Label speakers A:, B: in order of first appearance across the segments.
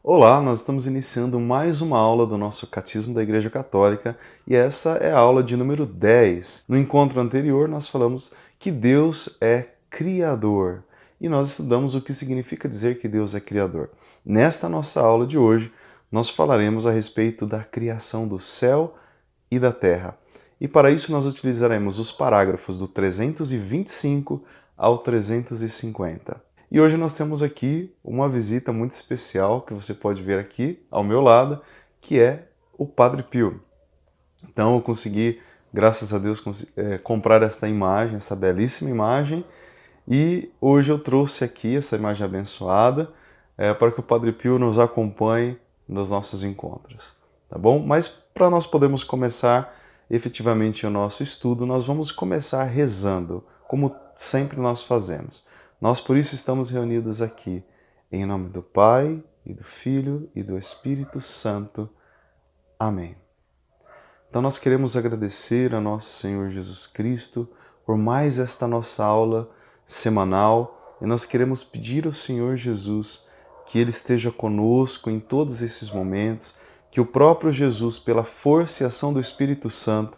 A: Olá, nós estamos iniciando mais uma aula do nosso Catecismo da Igreja Católica e essa é a aula de número 10. No encontro anterior, nós falamos que Deus é Criador e nós estudamos o que significa dizer que Deus é Criador. Nesta nossa aula de hoje, nós falaremos a respeito da criação do céu e da terra. E para isso, nós utilizaremos os parágrafos do 325 ao 350. E hoje nós temos aqui uma visita muito especial que você pode ver aqui ao meu lado, que é o Padre Pio. Então eu consegui, graças a Deus, comprar esta imagem, essa belíssima imagem, e hoje eu trouxe aqui essa imagem abençoada para que o Padre Pio nos acompanhe nos nossos encontros, tá bom? Mas para nós podermos começar efetivamente o nosso estudo, nós vamos começar rezando, como sempre nós fazemos. Nós por isso estamos reunidos aqui, em nome do Pai, e do Filho, e do Espírito Santo. Amém. Então nós queremos agradecer a nosso Senhor Jesus Cristo por mais esta nossa aula semanal, e nós queremos pedir ao Senhor Jesus que Ele esteja conosco em todos esses momentos, que o próprio Jesus, pela força e ação do Espírito Santo,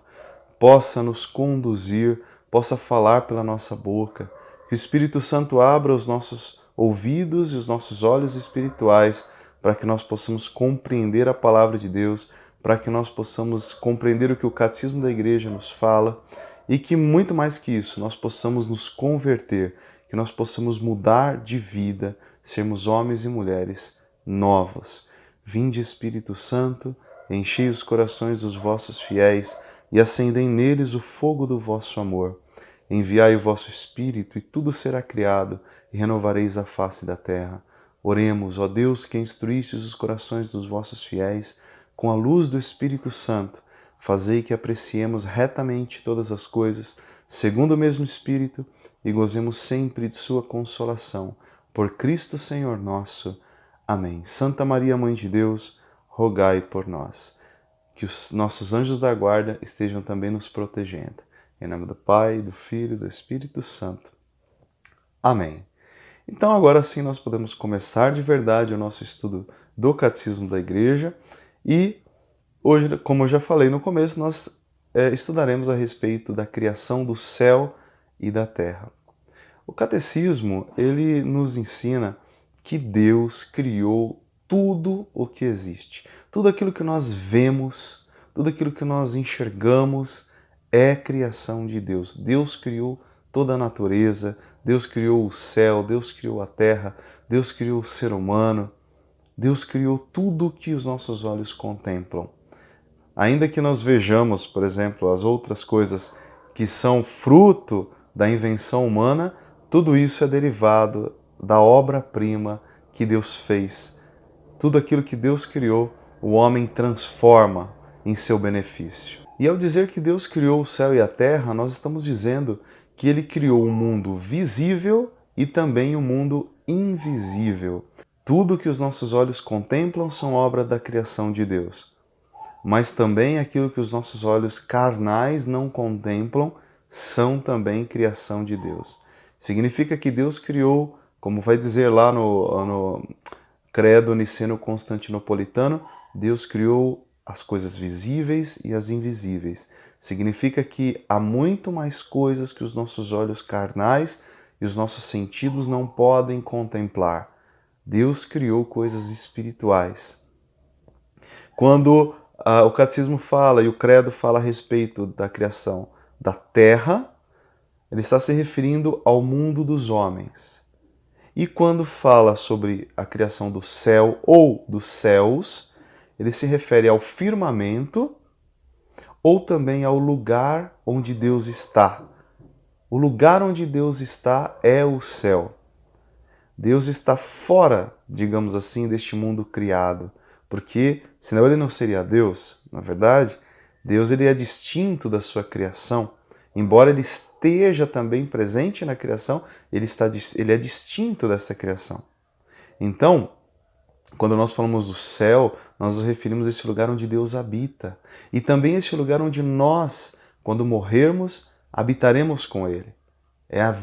A: possa nos conduzir, possa falar pela nossa boca, que o Espírito Santo abra os nossos ouvidos e os nossos olhos espirituais para que nós possamos compreender a palavra de Deus, para que nós possamos compreender o que o Catecismo da Igreja nos fala e que, muito mais que isso, nós possamos nos converter, que nós possamos mudar de vida, sermos homens e mulheres novos. Vinde, Espírito Santo, enchei os corações dos vossos fiéis e acendei neles o fogo do vosso amor. Enviai o vosso Espírito, e tudo será criado, e renovareis a face da terra. Oremos, ó Deus, que instruístes os corações dos vossos fiéis, com a luz do Espírito Santo, fazei que apreciemos retamente todas as coisas, segundo o mesmo Espírito, e gozemos sempre de sua consolação. Por Cristo Senhor nosso. Amém. Santa Maria, Mãe de Deus, rogai por nós. Que os nossos anjos da guarda estejam também nos protegendo. Em nome do Pai, do Filho e do Espírito Santo. Amém. Então agora sim nós podemos começar de verdade o nosso estudo do Catecismo da Igreja e hoje, como eu já falei no começo, nós estudaremos a respeito da criação do céu e da terra. O Catecismo, ele nos ensina que Deus criou tudo o que existe. Tudo aquilo que nós vemos, tudo aquilo que nós enxergamos é criação de Deus. Deus criou toda a natureza, Deus criou o céu, Deus criou a terra, Deus criou o ser humano, Deus criou tudo o que os nossos olhos contemplam. Ainda que nós vejamos, por exemplo, as outras coisas que são fruto da invenção humana, tudo isso é derivado da obra-prima que Deus fez. Tudo aquilo que Deus criou, o homem transforma em seu benefício. E ao dizer que Deus criou o céu e a terra, nós estamos dizendo que Ele criou o mundo visível e também o mundo invisível. Tudo que os nossos olhos contemplam são obra da criação de Deus. Mas também aquilo que os nossos olhos carnais não contemplam são também criação de Deus. Significa que Deus criou, como vai dizer lá no Credo Niceno-Constantinopolitano, Deus criou as coisas visíveis e as invisíveis. Significa que há muito mais coisas que os nossos olhos carnais e os nossos sentidos não podem contemplar. Deus criou coisas espirituais. Quando o Catecismo fala e o Credo fala a respeito da criação da terra, ele está se referindo ao mundo dos homens. E quando fala sobre a criação do céu ou dos céus, ele se refere ao firmamento ou também ao lugar onde Deus está. O lugar onde Deus está é o céu. Deus está fora, digamos assim, deste mundo criado, porque senão ele não seria Deus, na verdade. Deus ele é distinto da sua criação. Embora ele esteja também presente na criação, ele é distinto dessa criação. Então, quando nós falamos do céu, nós nos referimos a esse lugar onde Deus habita. E também esse lugar onde nós, quando morrermos, habitaremos com Ele.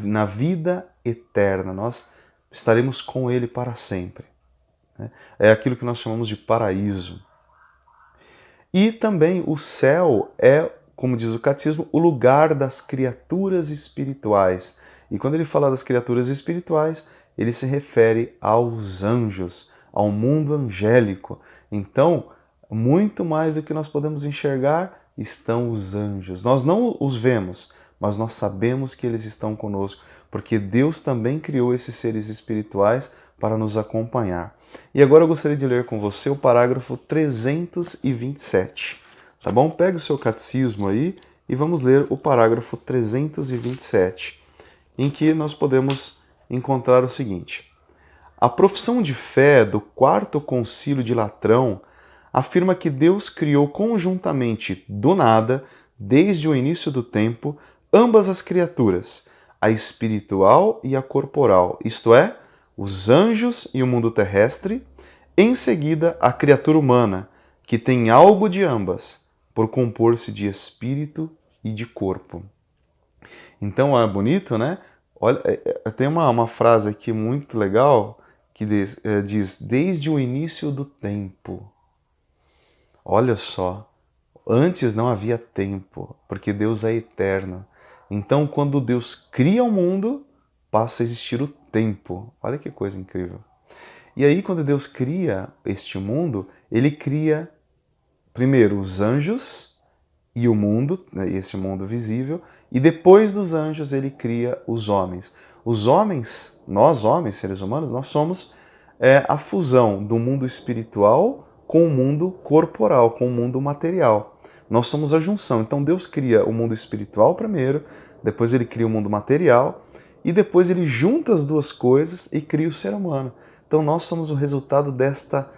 A: Na vida eterna, nós estaremos com Ele para sempre. né? É aquilo que nós chamamos de paraíso. E também o céu é, como diz o catecismo, o lugar das criaturas espirituais. E quando ele fala das criaturas espirituais, ele se refere aos anjos, ao mundo angélico. Então, muito mais do que nós podemos enxergar estão os anjos. Nós não os vemos, mas nós sabemos que eles estão conosco, porque Deus também criou esses seres espirituais para nos acompanhar. E agora eu gostaria de ler com você o parágrafo 327, tá bom? Pega o seu catecismo aí e vamos ler o parágrafo 327, em que nós podemos encontrar o seguinte: a profissão de fé do Quarto Concílio de Latrão afirma que Deus criou conjuntamente do nada, desde o início do tempo, ambas as criaturas, a espiritual e a corporal, isto é, os anjos e o mundo terrestre, em seguida a criatura humana, que tem algo de ambas, por compor-se de espírito e de corpo. Então é bonito, né? Olha, tem uma frase aqui muito legal que diz desde o início do tempo. Olha só, antes não havia tempo, porque Deus é eterno. Então, quando Deus cria o mundo, passa a existir o tempo. Olha que coisa incrível. E aí, quando Deus cria este mundo, ele cria primeiro os anjos e o mundo, né, esse mundo visível, e depois dos anjos ele cria os homens. Os homens, nós homens, seres humanos, nós somos a fusão do mundo espiritual com o mundo corporal, com o mundo material. Nós somos a junção. Então Deus cria o mundo espiritual primeiro, depois ele cria o mundo material e depois ele junta as duas coisas e cria o ser humano. Então nós somos o resultado desta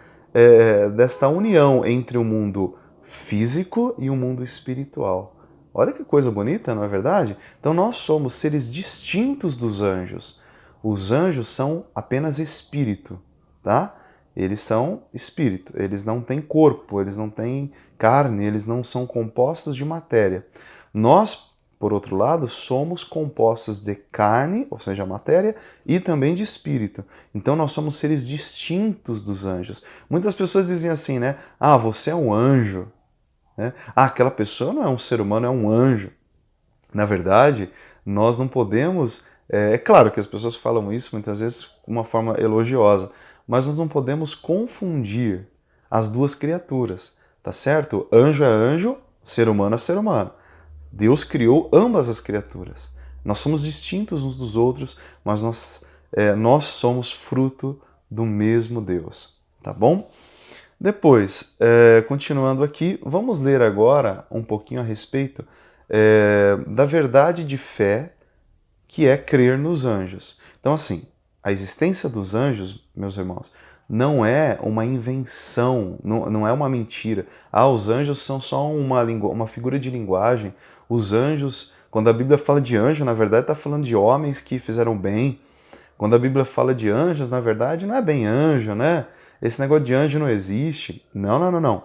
A: união entre o mundo físico e o mundo espiritual. Olha que coisa bonita, não é verdade? Então nós somos seres distintos dos anjos. Os anjos são apenas espírito, tá? Eles são espírito, eles não têm corpo, eles não têm carne, eles não são compostos de matéria. Nós, por outro lado, somos compostos de carne, ou seja, matéria, e também de espírito. Então nós somos seres distintos dos anjos. Muitas pessoas dizem assim, né? Ah, você é um anjo. Né? Ah, aquela pessoa não é um ser humano, é um anjo. Na verdade, nós não podemos. É claro que as pessoas falam isso muitas vezes de uma forma elogiosa, mas nós não podemos confundir as duas criaturas, tá certo? Anjo é anjo, ser humano é ser humano. Deus criou ambas as criaturas. Nós somos distintos uns dos outros, mas nós somos fruto do mesmo Deus, tá bom? Depois, continuando aqui, vamos ler agora um pouquinho a respeito da verdade de fé que é crer nos anjos. Então, assim, a existência dos anjos, meus irmãos, não é uma invenção, não é uma mentira. Ah, os anjos são só uma figura de linguagem. Os anjos, quando a Bíblia fala de anjo, na verdade está falando de homens que fizeram bem. Quando a Bíblia fala de anjos, na verdade não é bem anjo, né? Esse negócio de anjo não existe. Não, não, não, não.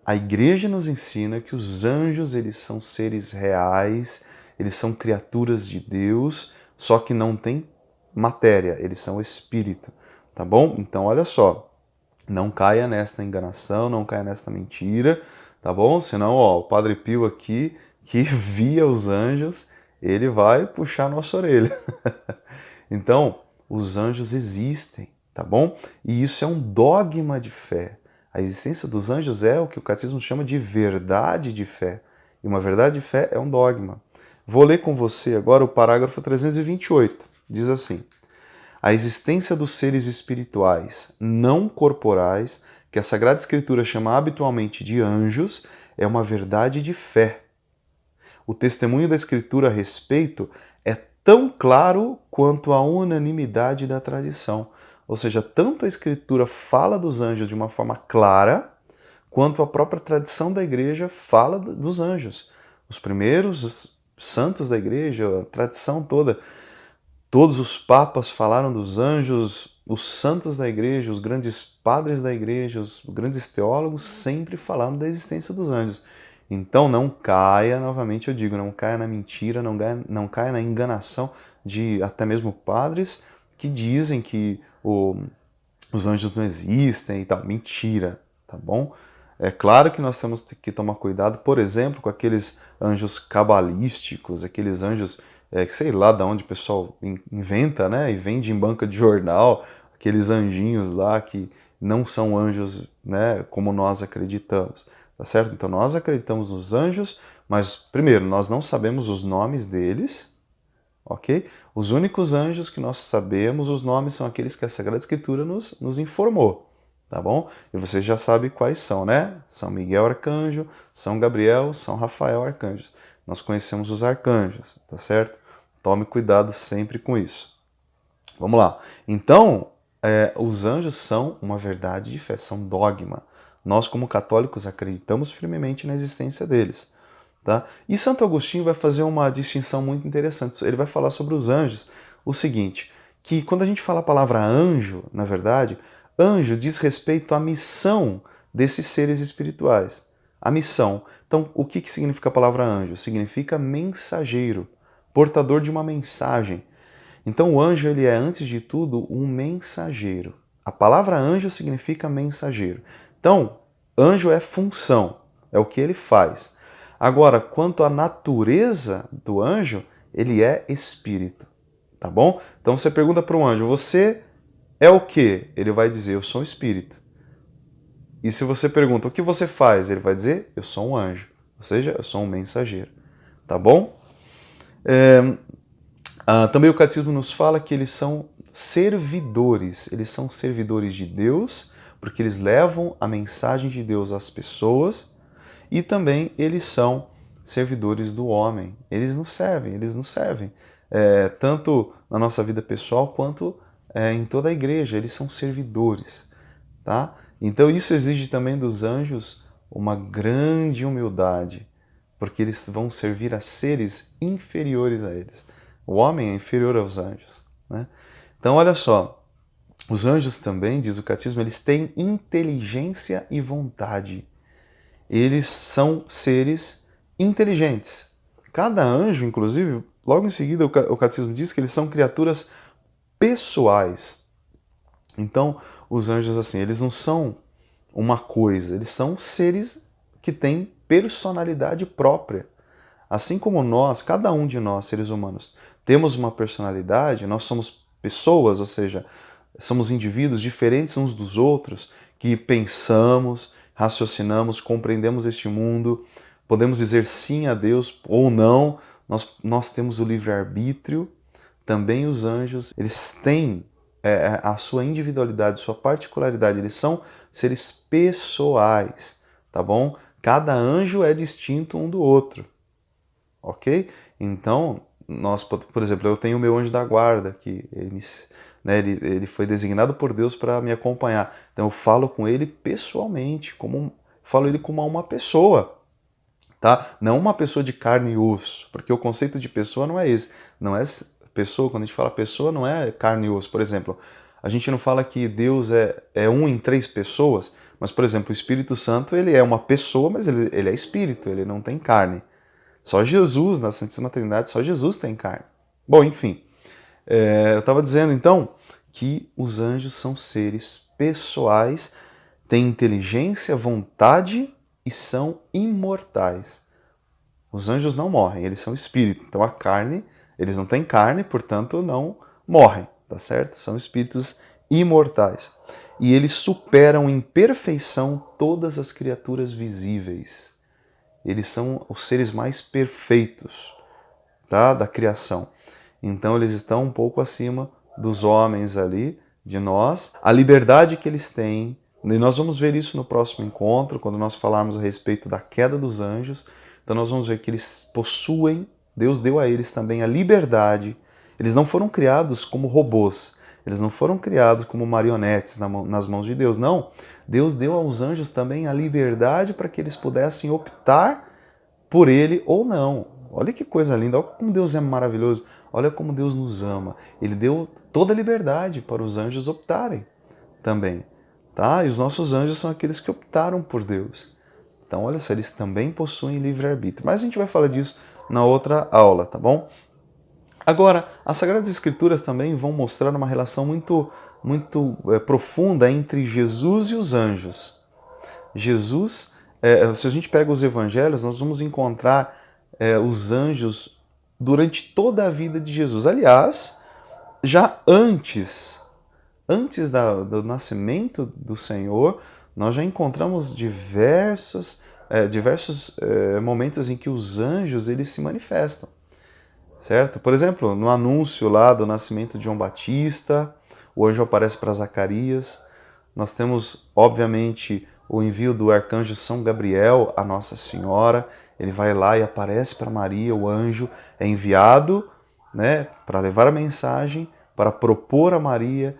A: A igreja nos ensina que os anjos, eles são seres reais, eles são criaturas de Deus, só que não têm matéria, eles são espírito, tá bom? Então, olha só, não caia nesta enganação, não caia nesta mentira, tá bom? Senão, ó, o Padre Pio aqui, que via os anjos, ele vai puxar a nossa orelha. Então, os anjos existem, tá bom? E isso é um dogma de fé. A existência dos anjos é o que o catecismo chama de verdade de fé. E uma verdade de fé é um dogma. Vou ler com você agora o parágrafo 328. Diz assim: a existência dos seres espirituais não corporais, que a Sagrada Escritura chama habitualmente de anjos, é uma verdade de fé. O testemunho da Escritura a respeito é tão claro quanto a unanimidade da tradição. Ou seja, tanto a Escritura fala dos anjos de uma forma clara, quanto a própria tradição da igreja fala dos anjos. Os primeiros santos da igreja, a tradição toda, todos os papas falaram dos anjos, os santos da igreja, os grandes padres da igreja, os grandes teólogos sempre falaram da existência dos anjos. Então não caia, novamente eu digo, não caia na mentira, não caia na enganação de até mesmo padres que dizem que os anjos não existem e tal. Mentira, tá bom? É claro que nós temos que tomar cuidado, por exemplo, com aqueles anjos cabalísticos, aqueles anjos, que sei lá de onde o pessoal inventa, né, e vende em banca de jornal, aqueles anjinhos lá que não são anjos, né, como nós acreditamos, tá certo? Então nós acreditamos nos anjos, mas primeiro, nós não sabemos os nomes deles, ok? Os únicos anjos que nós sabemos os nomes são aqueles que a Sagrada Escritura nos informou. Tá bom? E você já sabe quais são, né? São Miguel Arcanjo, São Gabriel, São Rafael Arcanjos. Nós conhecemos os arcanjos, tá certo? Tome cuidado sempre com isso. Vamos lá. Então, os anjos são uma verdade de fé, são dogma. Nós, como católicos, acreditamos firmemente na existência deles. Tá? E Santo Agostinho vai fazer uma distinção muito interessante. Ele vai falar sobre os anjos o seguinte, que quando a gente fala a palavra anjo, na verdade, anjo diz respeito à missão desses seres espirituais. A missão. Então, o que significa a palavra anjo? Significa mensageiro, portador de uma mensagem. Então, o anjo ele é, antes de tudo, um mensageiro. A palavra anjo significa mensageiro. Então, anjo é função, é o que ele faz. Agora, quanto à natureza do anjo, ele é espírito, tá bom? Então você pergunta para um anjo, você é o quê? Ele vai dizer, eu sou um espírito. E se você pergunta, o que você faz? Ele vai dizer, eu sou um anjo. Ou seja, eu sou um mensageiro, tá bom? Também o catecismo nos fala que eles são servidores de Deus, porque eles levam a mensagem de Deus às pessoas, e também eles são servidores do homem. Eles nos servem. Tanto na nossa vida pessoal quanto em toda a igreja. Eles são servidores. Tá? Então isso exige também dos anjos uma grande humildade, porque eles vão servir a seres inferiores a eles. O homem é inferior aos anjos. Né? Então olha só, os anjos também, diz o catecismo, eles têm inteligência e vontade. Eles são seres inteligentes. Cada anjo, inclusive, logo em seguida o catecismo diz que eles são criaturas pessoais. Então, os anjos, assim, eles não são uma coisa, eles são seres que têm personalidade própria. Assim como nós, cada um de nós, seres humanos, temos uma personalidade, nós somos pessoas, ou seja, somos indivíduos diferentes uns dos outros, que pensamos, raciocinamos, compreendemos este mundo, podemos dizer sim a Deus ou não, nós temos o livre-arbítrio. Também os anjos, eles têm a sua individualidade, sua particularidade, eles são seres pessoais, tá bom? Cada anjo é distinto um do outro, ok? Então, nós, por exemplo, eu tenho o meu anjo da guarda, que ele foi designado por Deus para me acompanhar. Então eu falo com ele pessoalmente, falo ele como uma pessoa, tá? Não uma pessoa de carne e osso, porque o conceito de pessoa não é esse. Não é pessoa, quando a gente fala pessoa, não é carne e osso. Por exemplo, a gente não fala que Deus é um em três pessoas, mas, por exemplo, o Espírito Santo, ele é uma pessoa, mas ele é espírito, ele não tem carne. Só Jesus, na Santíssima Trindade, só Jesus tem carne. Bom, enfim, eu estava dizendo então que os anjos são seres pessoais, têm inteligência, vontade e são imortais. Os anjos não morrem, eles são espíritos. Então a carne, eles não têm carne, portanto não morrem, tá certo? São espíritos imortais. E eles superam em perfeição todas as criaturas visíveis. Eles são os seres mais perfeitos, tá, da criação. Então eles estão um pouco acima dos homens ali, de nós. A liberdade que eles têm, e nós vamos ver isso no próximo encontro, quando nós falarmos a respeito da queda dos anjos. Então nós vamos ver que eles possuem, Deus deu a eles também a liberdade. Eles não foram criados como robôs, eles não foram criados como marionetes nas mãos de Deus, não. Deus deu aos anjos também a liberdade para que eles pudessem optar por ele ou não. Olha que coisa linda, olha como Deus é maravilhoso, olha como Deus nos ama. Ele deu toda a liberdade para os anjos optarem também, tá? E os nossos anjos são aqueles que optaram por Deus. Então, olha só, eles também possuem livre-arbítrio. Mas a gente vai falar disso na outra aula, tá bom? Agora, as Sagradas Escrituras também vão mostrar uma relação muito profunda entre Jesus e os anjos. Jesus, se a gente pega os evangelhos, nós vamos encontrar os anjos durante toda a vida de Jesus. Aliás, já antes do nascimento do Senhor, nós já encontramos diversos momentos em que os anjos eles se manifestam, certo? Por exemplo, no anúncio lá do nascimento de João Batista, o anjo aparece para Zacarias. Nós temos, obviamente, o envio do arcanjo São Gabriel a Nossa Senhora. Ele vai lá e aparece para Maria, o anjo é enviado, né, para levar a mensagem, para propor a Maria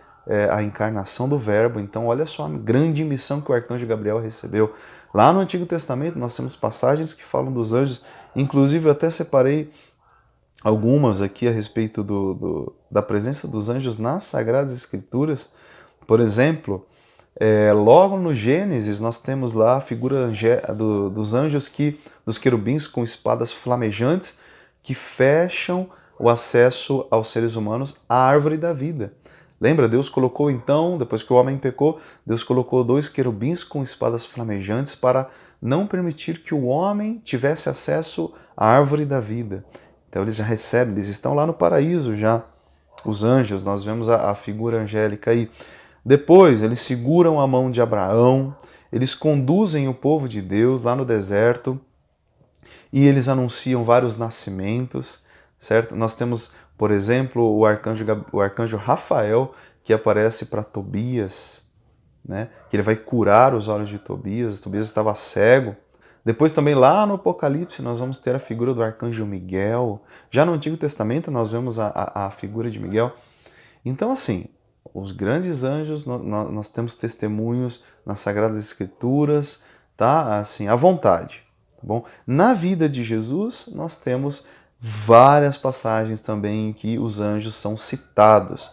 A: a encarnação do Verbo. Então, olha só a grande missão que o arcanjo Gabriel recebeu. Lá no Antigo Testamento, nós temos passagens que falam dos anjos. Inclusive, eu até separei algumas aqui a respeito da presença dos anjos nas Sagradas Escrituras. Por exemplo, logo no Gênesis nós temos lá a figura dos anjos, dos querubins com espadas flamejantes que fecham o acesso aos seres humanos à árvore da vida. Lembra? Deus colocou então, depois que o homem pecou, Deus colocou 2 querubins com espadas flamejantes para não permitir que o homem tivesse acesso à árvore da vida. Então eles já recebem, eles estão lá no paraíso já. Os anjos, nós vemos a figura angélica aí. Depois eles seguram a mão de Abraão, eles conduzem o povo de Deus lá no deserto e eles anunciam vários nascimentos, certo? Nós temos, por exemplo, o arcanjo Rafael, que aparece para Tobias, né? Que ele vai curar os olhos de Tobias. Tobias estava cego. Depois também lá no Apocalipse nós vamos ter a figura do arcanjo Miguel. Já no Antigo Testamento nós vemos a figura de Miguel. Então assim, os grandes anjos, nós temos testemunhos nas Sagradas Escrituras, tá? Assim, à vontade, tá bom? Na vida de Jesus nós temos várias passagens também em que os anjos são citados.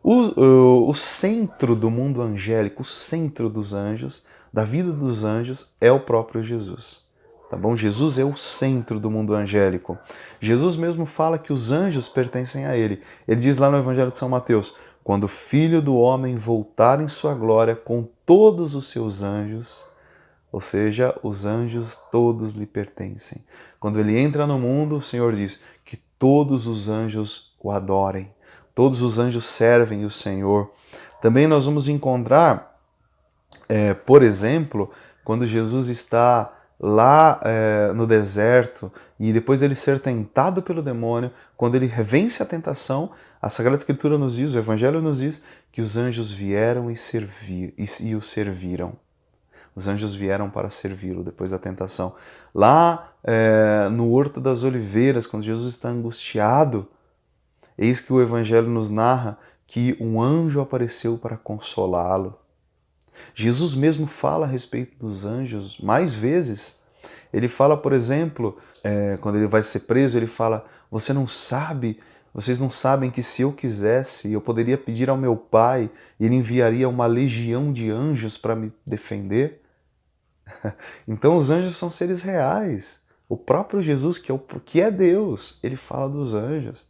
A: O centro do mundo angélico, o centro dos anjos, da vida dos anjos, é o próprio Jesus. Tá bom? Jesus é o centro do mundo angélico. Jesus mesmo fala que os anjos pertencem a ele. Ele diz lá no Evangelho de São Mateus: quando o Filho do Homem voltar em sua glória com todos os seus anjos, ou seja, os anjos todos lhe pertencem. Quando ele entra no mundo, o Senhor diz que todos os anjos o adorem. Todos os anjos servem o Senhor. Também nós vamos encontrar, por exemplo, quando Jesus está lá no deserto e depois dele ser tentado pelo demônio, quando ele vence a tentação, a Sagrada Escritura nos diz, o Evangelho nos diz, que os anjos vieram e o serviram. Os anjos vieram para servi-lo depois da tentação. Lá no Horto das Oliveiras, quando Jesus está angustiado, eis que o Evangelho nos narra que um anjo apareceu para consolá-lo. Jesus mesmo fala a respeito dos anjos mais vezes. Ele fala, por exemplo, quando ele vai ser preso, ele fala: vocês não sabem que se eu quisesse, eu poderia pedir ao meu Pai e ele enviaria uma legião de anjos para me defender? Então os anjos são seres reais. O próprio Jesus, que é Deus, ele fala dos anjos.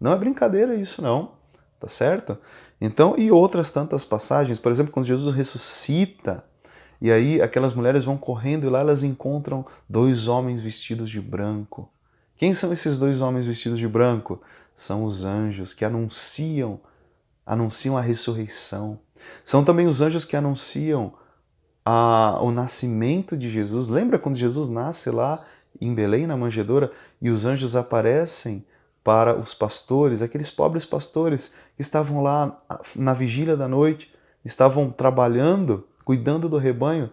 A: Não é brincadeira isso não, tá certo? Então, e outras tantas passagens, por exemplo, quando Jesus ressuscita, e aí aquelas mulheres vão correndo e lá elas encontram 2 homens vestidos de branco. Quem são esses 2 homens vestidos de branco? São os anjos que anunciam a ressurreição. São também os anjos que anunciam o nascimento de Jesus. Lembra quando Jesus nasce lá em Belém, na manjedoura, e os anjos aparecem para os pastores, aqueles pobres pastores que estavam lá na vigília da noite, estavam trabalhando, cuidando do rebanho.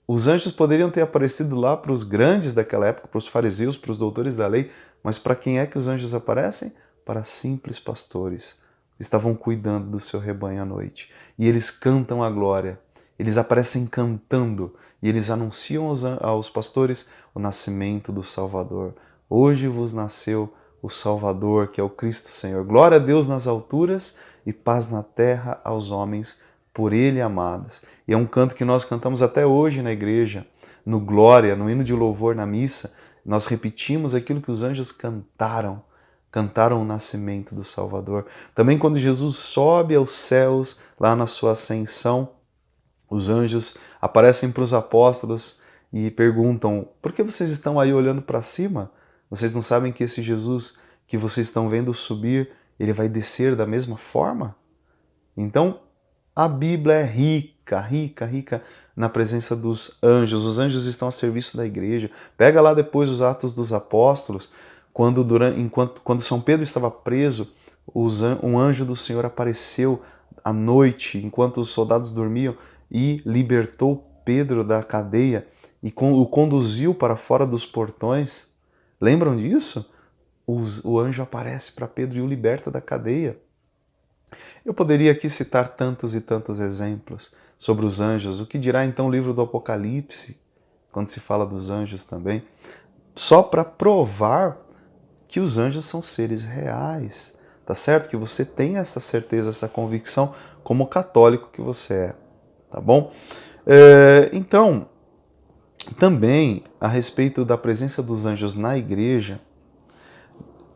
A: Os anjos poderiam ter aparecido lá para os grandes daquela época, para os fariseus, para os doutores da lei, mas para quem é que os anjos aparecem? Para simples pastores. Estavam cuidando do seu rebanho à noite. E eles cantam a glória. Eles aparecem cantando e eles anunciam aos pastores o nascimento do Salvador. Hoje vos nasceu o Salvador, que é o Cristo Senhor. Glória a Deus nas alturas e paz na terra aos homens por Ele amados. E é um canto que nós cantamos até hoje na igreja, no Glória, no hino de louvor na missa. Nós repetimos aquilo que os anjos cantaram cantaram o nascimento do Salvador. Também quando Jesus sobe aos céus, lá na sua ascensão, os anjos aparecem para os apóstolos e perguntam: por que vocês estão aí olhando para cima? Vocês não sabem que esse Jesus que vocês estão vendo subir, ele vai descer da mesma forma? Então, a Bíblia é rica, rica, rica na presença dos anjos. Os anjos estão a serviço da igreja. Pega lá depois os Atos dos Apóstolos, quando São Pedro estava preso, um anjo do Senhor apareceu à noite, enquanto os soldados dormiam, e libertou Pedro da cadeia e o conduziu para fora dos portões. Lembram disso? O anjo aparece para Pedro e o liberta da cadeia. Eu poderia aqui citar tantos e tantos exemplos sobre os anjos. O que dirá então o livro do Apocalipse, quando se fala dos anjos também, só para provar que os anjos são seres reais. Tá certo? Que você tem essa certeza, essa convicção como católico que você é. Tá bom? Então, também a respeito da presença dos anjos na igreja,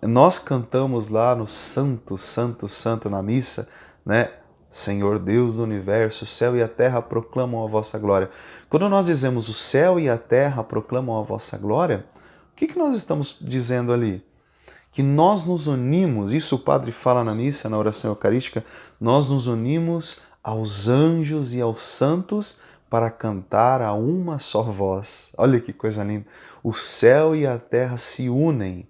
A: nós cantamos lá no Santo, Santo, Santo na missa, né? Senhor Deus do universo, o céu e a terra proclamam a vossa glória. Quando nós dizemos o céu e a terra proclamam a vossa glória, o que nós estamos dizendo ali? Que nós nos unimos, isso o padre fala na missa, na oração eucarística, nós nos unimos aos anjos e aos santos para cantar a uma só voz. Olha que coisa linda. O céu e a terra se unem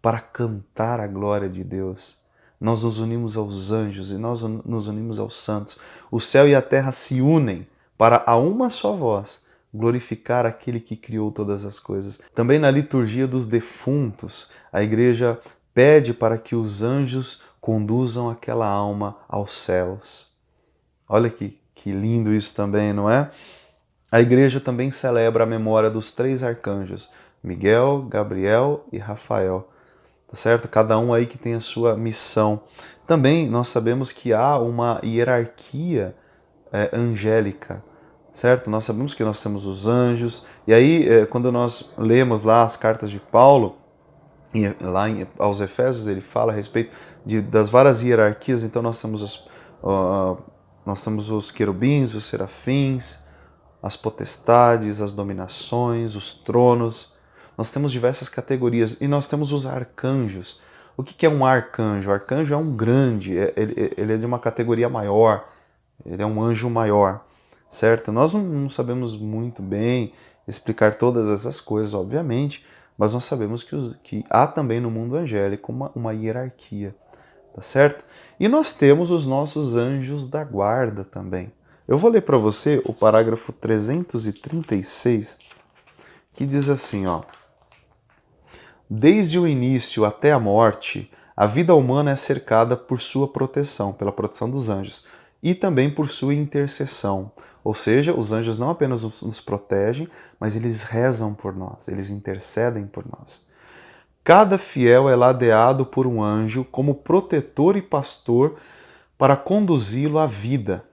A: para cantar a glória de Deus. Nós nos unimos aos anjos e nós nos unimos aos santos. O céu e a terra se unem para a uma só voz glorificar aquele que criou todas as coisas. Também na liturgia dos defuntos, a igreja pede para que os anjos conduzam aquela alma aos céus. Olha que lindo isso também, não é? A igreja também celebra a memória dos 3 arcanjos, Miguel, Gabriel e Rafael. Tá certo? Cada um aí que tem a sua missão. Também nós sabemos que há uma hierarquia angélica, certo? Nós sabemos que nós temos os anjos, e aí quando nós lemos lá as cartas de Paulo, lá aos Efésios ele fala a respeito das várias hierarquias. Então nós temos os querubins, os serafins, as potestades, as dominações, os tronos. Nós temos diversas categorias e nós temos os arcanjos. O que é um arcanjo? O arcanjo é um grande, ele é de uma categoria maior, ele é um anjo maior, certo? Nós não sabemos muito bem explicar todas essas coisas, obviamente, mas nós sabemos que há também no mundo angélico uma hierarquia, tá certo? E nós temos os nossos anjos da guarda também. Eu vou ler para você o parágrafo 336, que diz assim, ó: desde o início até a morte, a vida humana é cercada por sua proteção, pela proteção dos anjos, e também por sua intercessão. Ou seja, os anjos não apenas nos protegem, mas eles rezam por nós, eles intercedem por nós. Cada fiel é ladeado por um anjo como protetor e pastor para conduzi-lo à vida.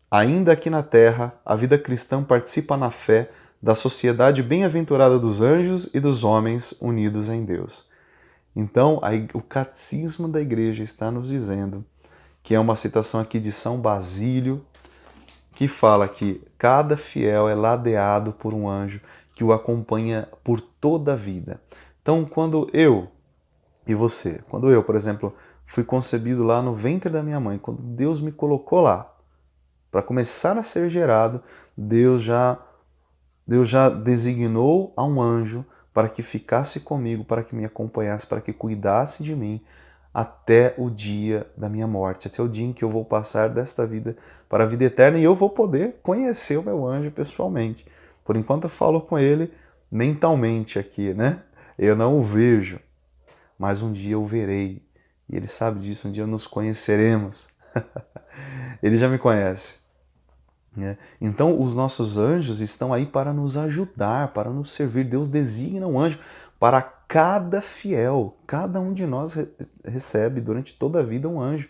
A: Ainda aqui na terra, a vida cristã participa na fé da sociedade bem-aventurada dos anjos e dos homens unidos em Deus. Então, o catecismo da igreja está nos dizendo, que é uma citação aqui de São Basílio, que fala que cada fiel é ladeado por um anjo que o acompanha por toda a vida. Então, quando eu e você, quando eu, por exemplo, fui concebido lá no ventre da minha mãe, quando Deus me colocou lá, para começar a ser gerado, Deus já designou a um anjo para que ficasse comigo, para que me acompanhasse, para que cuidasse de mim até o dia da minha morte, até o dia em que eu vou passar desta vida para a vida eterna e eu vou poder conhecer o meu anjo pessoalmente. Por enquanto eu falo com ele mentalmente aqui, né? Eu não o vejo, mas um dia eu verei. E ele sabe disso, um dia nos conheceremos. Ele já me conhece. Então os nossos anjos estão aí para nos ajudar, para nos servir. Deus designa um anjo para cada fiel. Cada um de nós recebe durante toda a vida um anjo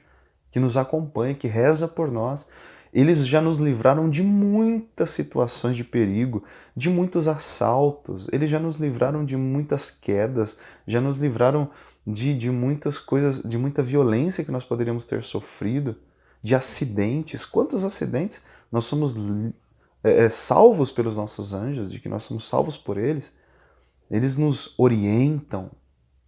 A: que nos acompanha, que reza por nós. Eles já nos livraram de muitas situações de perigo, de muitos assaltos. Eles já nos livraram de muitas quedas, já nos livraram de muitas coisas, de muita violência que nós poderíamos ter sofrido, de acidentes. Quantos acidentes nós somos salvos pelos nossos anjos, de que nós somos salvos por eles? Eles nos orientam,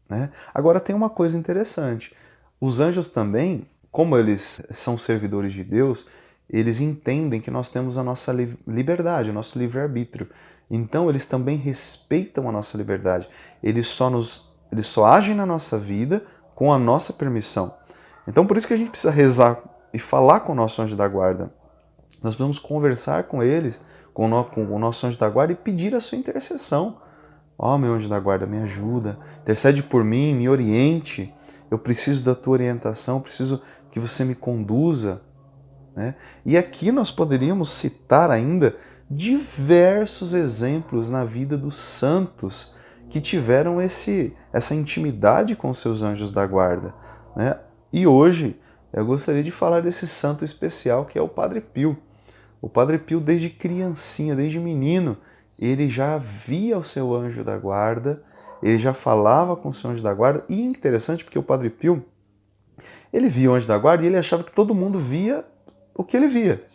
A: né? Agora tem uma coisa interessante. Os anjos também, como eles são servidores de Deus, eles entendem que nós temos a nossa liberdade, o nosso livre-arbítrio. Então eles também respeitam a nossa liberdade. Eles só agem na nossa vida com a nossa permissão. Então por isso que a gente precisa rezar e falar com o nosso anjo da guarda. Nós precisamos conversar com eles, com o nosso anjo da guarda e pedir a sua intercessão. Ó, meu anjo da guarda, me ajuda, intercede por mim, me oriente. Eu preciso da tua orientação, preciso que você me conduza, né? E aqui nós poderíamos citar ainda diversos exemplos na vida dos santos que tiveram essa intimidade com seus anjos da guarda, né? E hoje eu gostaria de falar desse santo especial que é o Padre Pio. O Padre Pio, desde criancinha, desde menino, ele já via o seu anjo da guarda, ele já falava com o seu anjo da guarda. E interessante porque o Padre Pio, ele via o anjo da guarda e ele achava que todo mundo via o que ele via.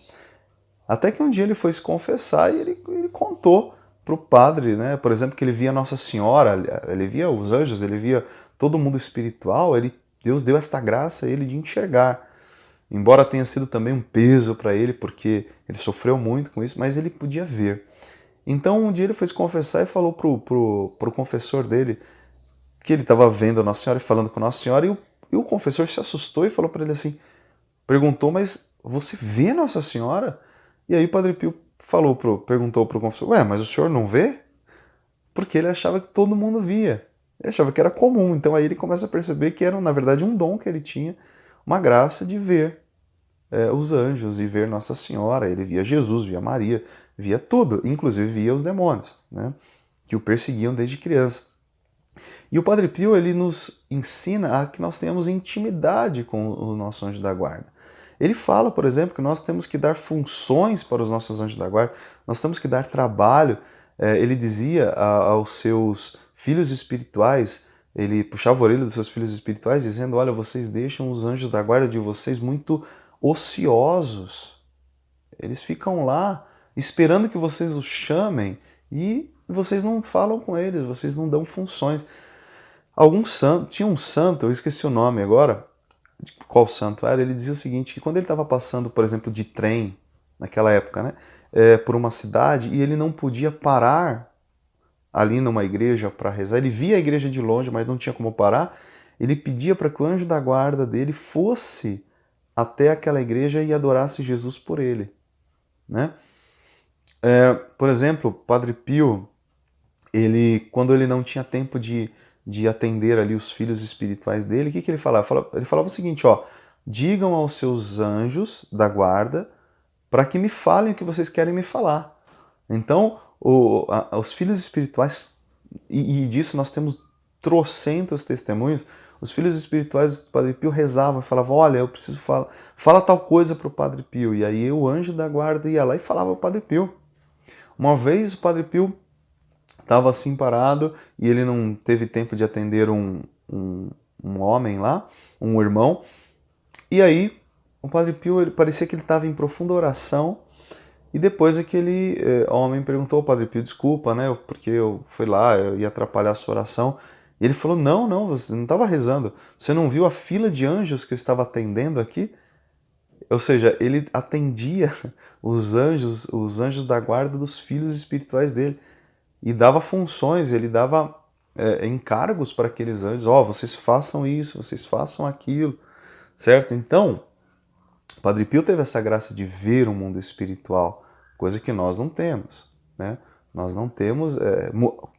A: Até que um dia ele foi se confessar e ele contou para o padre, né? Por exemplo, que ele via Nossa Senhora, ele via os anjos, ele via todo mundo espiritual, Deus deu esta graça a ele de enxergar. Embora tenha sido também um peso para ele, porque ele sofreu muito com isso, mas ele podia ver. Então um dia ele foi se confessar e falou pro confessor dele que ele estava vendo a Nossa Senhora e falando com Nossa Senhora, e o confessor se assustou e falou para ele assim, perguntou, mas você vê Nossa Senhora? E aí o Padre Pio perguntou pro confessor, ué, mas o senhor não vê? Porque ele achava que todo mundo via. Ele achava que era comum. Então aí ele começa a perceber que era, na verdade, um dom que ele tinha, uma graça de ver os anjos e ver Nossa Senhora. Ele via Jesus, via Maria, via tudo, inclusive via os demônios, né, que o perseguiam desde criança. E o Padre Pio, ele nos ensina a que nós tenhamos intimidade com o nosso anjo da guarda. Ele fala, por exemplo, que nós temos que dar funções para os nossos anjos da guarda, nós temos que dar trabalho. Ele dizia aos seus filhos espirituais, ele puxava a orelha dos seus filhos espirituais, dizendo, olha, vocês deixam os anjos da guarda de vocês muito ociosos. Eles ficam lá esperando que vocês os chamem e vocês não falam com eles, vocês não dão funções. Tinha um santo, eu esqueci o nome agora, qual santo era, ele dizia o seguinte, que quando ele estava passando, por exemplo, de trem, naquela época, né, por uma cidade, e ele não podia parar ali numa igreja para rezar, ele via a igreja de longe, mas não tinha como parar, ele pedia para que o anjo da guarda dele fosse até aquela igreja e adorasse Jesus por ele, né? Por exemplo, Padre Pio, quando ele não tinha tempo de atender ali os filhos espirituais dele, o que ele falava? Ele falava o seguinte, ó, digam aos seus anjos da guarda para que me falem o que vocês querem me falar. Então, os filhos espirituais, e disso nós temos trocentos testemunhos, os filhos espirituais do Padre Pio rezavam e falavam, olha, eu preciso fala tal coisa para o Padre Pio. E aí o anjo da guarda ia lá e falava ao Padre Pio. Uma vez o Padre Pio estava assim parado e ele não teve tempo de atender um homem lá, um irmão. E aí o Padre Pio, parecia que ele estava em profunda oração. E depois aquele homem perguntou ao Padre Pio, desculpa, né, porque eu fui lá, eu ia atrapalhar a sua oração. E ele falou, não, você não estava rezando. Você não viu a fila de anjos que eu estava atendendo aqui? Ou seja, ele atendia os anjos da guarda dos filhos espirituais dele. E dava funções, ele dava encargos para aqueles anjos. Ó, vocês façam isso, vocês façam aquilo, certo? Então, Padre Pio teve essa graça de ver o mundo espiritual, coisa que nós não temos, né? Nós não temos,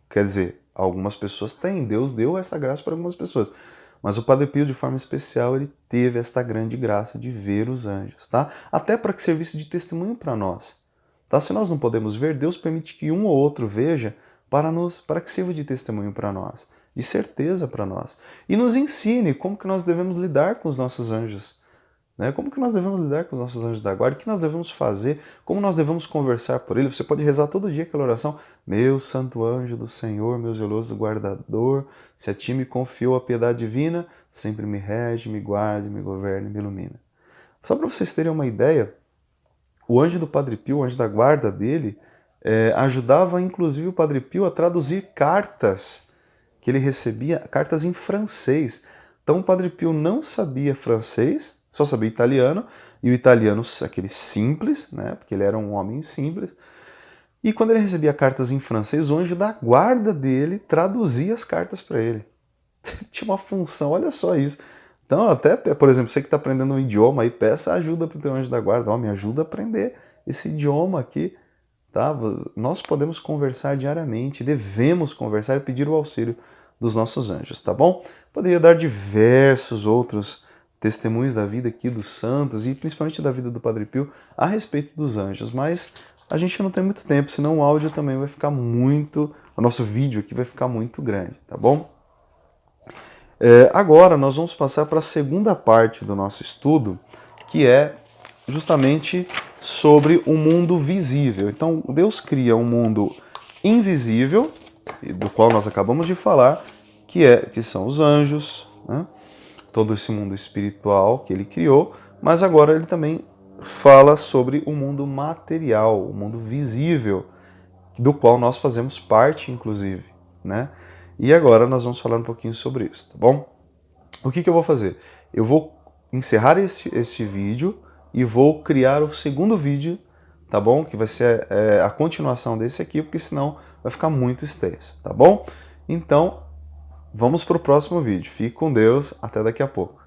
A: quer dizer, algumas pessoas têm, Deus deu essa graça para algumas pessoas, mas o Padre Pio, de forma especial, ele teve esta grande graça de ver os anjos, tá? Até para que servisse de testemunho para nós, tá? Se nós não podemos ver, Deus permite que um ou outro veja para que sirva de testemunho para nós, de certeza para nós, e nos ensine como que nós devemos lidar com os nossos anjos. né? Como que nós devemos lidar com os nossos anjos da guarda? O que nós devemos fazer? Como nós devemos conversar por ele? Você pode rezar todo dia aquela oração: meu santo anjo do Senhor, meu zeloso guardador, se a ti me confiou a piedade divina, sempre me rege, me guarde, me governe, me ilumina. Só para vocês terem uma ideia, o anjo do Padre Pio, o anjo da guarda dele, ajudava inclusive o Padre Pio a traduzir cartas que ele recebia, cartas em francês. Então o Padre Pio não sabia francês, só sabia italiano, e o italiano aquele simples, né, porque ele era um homem simples. E quando ele recebia cartas em francês, o anjo da guarda dele traduzia as cartas para ele. Tinha uma função, olha só isso. Então, até, por exemplo, você que está aprendendo um idioma, aí peça ajuda para o teu anjo da guarda. Me ajuda a aprender esse idioma aqui. Tá? Nós podemos conversar diariamente, devemos conversar e pedir o auxílio dos nossos anjos, tá bom? Poderia dar diversos outros testemunhos da vida aqui dos santos e principalmente da vida do Padre Pio a respeito dos anjos, mas a gente não tem muito tempo, senão o áudio também vai ficar muito, o nosso vídeo aqui vai ficar muito grande, tá bom? Agora nós vamos passar para a segunda parte do nosso estudo, que é justamente sobre o mundo visível. Então, Deus cria um mundo invisível, do qual nós acabamos de falar, que são os anjos, né? Todo esse mundo espiritual que ele criou, mas agora ele também fala sobre o mundo material, o mundo visível, do qual nós fazemos parte, inclusive, né? E agora nós vamos falar um pouquinho sobre isso, tá bom? O que eu vou fazer? Eu vou encerrar esse vídeo e vou criar o segundo vídeo, tá bom? Que vai ser a continuação desse aqui, porque senão vai ficar muito extenso, tá bom? Então, vamos para o próximo vídeo. Fique com Deus, até daqui a pouco.